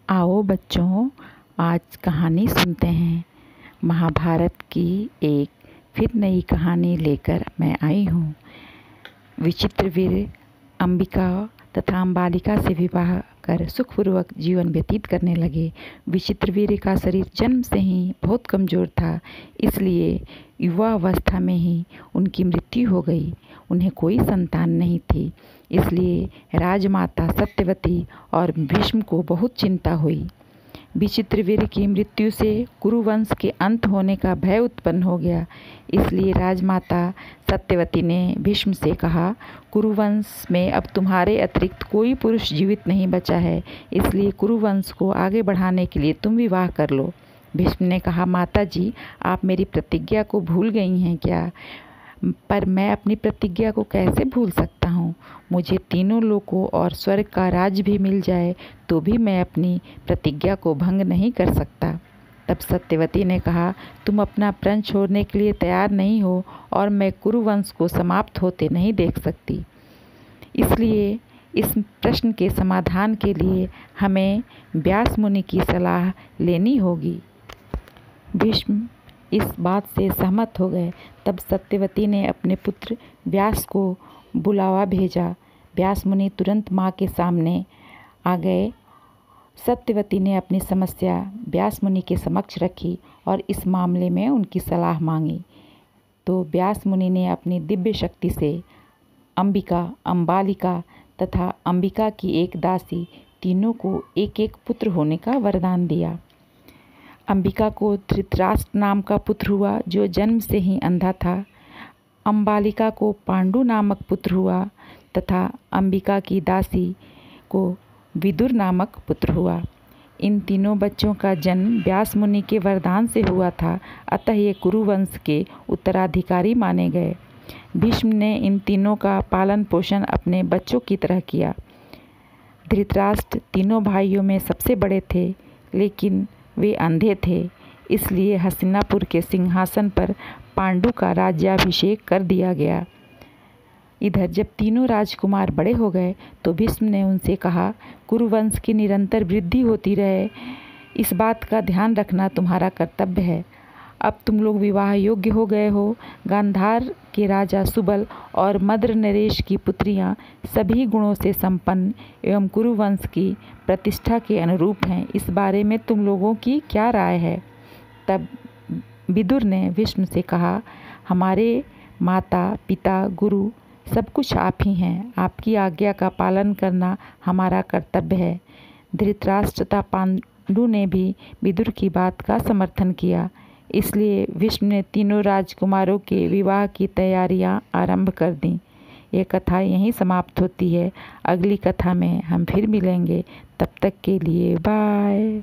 आओ बच्चों, आज कहानी सुनते हैं। महाभारत की एक फिर नई कहानी लेकर मैं आई हूँ। विचित्रवीर्य अंबिका तथा अंबालिका से विवाह कर सुखपूर्वक जीवन व्यतीत करने लगे। विचित्रवीर्य का शरीर जन्म से ही बहुत कमज़ोर था, इसलिए युवा अवस्था में ही उनकी मृत्यु हो गई। उन्हें कोई संतान नहीं थी, इसलिए राजमाता सत्यवती और भीष्म को बहुत चिंता हुई। विचित्रवीर्य की मृत्यु से कुरुवंश के अंत होने का भय उत्पन्न हो गया, इसलिए राजमाता सत्यवती ने भीष्म से कहा, कुरुवंश में अब तुम्हारे अतिरिक्त कोई पुरुष जीवित नहीं बचा है, इसलिए कुरुवंश को आगे बढ़ाने के लिए तुम विवाह कर लो। भीष्म ने कहा, माता जी, आप मेरी प्रतिज्ञा को भूल गई हैं क्या? पर मैं अपनी प्रतिज्ञा को कैसे भूल सकता हूँ? मुझे तीनों लोकों और स्वर्ग का राज भी मिल जाए तो भी मैं अपनी प्रतिज्ञा को भंग नहीं कर सकता। तब सत्यवती ने कहा, तुम अपना प्रण छोड़ने के लिए तैयार नहीं हो और मैं कुरुवंश को समाप्त होते नहीं देख सकती। इसलिए इस प्रश्न के समाधान के लिए हमें व्यास मुनि की सलाह लेनी होगी। भीष्म इस बात से सहमत हो गए। तब सत्यवती ने अपने पुत्र व्यास को बुलावा भेजा। व्यास मुनि तुरंत माँ के सामने आ गए। सत्यवती ने अपनी समस्या व्यास मुनि के समक्ष रखी और इस मामले में उनकी सलाह मांगी। तो व्यास मुनि ने अपनी दिव्य शक्ति से अंबिका, अंबालिका तथा अंबिका की एक दासी, तीनों को एक एक पुत्र होने का वरदान दिया। अंबिका को धृतराष्ट्र नाम का पुत्र हुआ, जो जन्म से ही अंधा था। अंबालिका को पांडु नामक पुत्र हुआ तथा अंबिका की दासी को विदुर नामक पुत्र हुआ। इन तीनों बच्चों का जन्म व्यास मुनि के वरदान से हुआ था, अतः ये कुरुवंश के उत्तराधिकारी माने गए। भीष्म ने इन तीनों का पालन पोषण अपने बच्चों की तरह किया। धृतराष्ट्र तीनों भाइयों में सबसे बड़े थे, लेकिन वे अंधे थे, इसलिए हस्तिनापुर के सिंहासन पर पांडु का राज्याभिषेक कर दिया गया। इधर जब तीनों राजकुमार बड़े हो गए तो भीष्म ने उनसे कहा, कुरुवंश की निरंतर वृद्धि होती रहे, इस बात का ध्यान रखना तुम्हारा कर्तव्य है। अब तुम लोग विवाह योग्य हो गए हो। गांधार के राजा सुबल और मद्र नरेश की पुत्रियां सभी गुणों से संपन्न एवं कुरुवंश की प्रतिष्ठा के अनुरूप हैं। इस बारे में तुम लोगों की क्या राय है? तब विदुर ने भीष्म से कहा, हमारे माता पिता गुरु सब कुछ आप ही हैं, आपकी आज्ञा का पालन करना हमारा कर्तव्य है। धृतराष्ट्र तथा पांडु ने भी विदुर की बात का समर्थन किया, इसलिए भीष्म ने तीनों राजकुमारों के विवाह की तैयारियां आरंभ कर दी। ये कथा यहीं समाप्त होती है। अगली कथा में हम फिर मिलेंगे, तब तक के लिए बाय।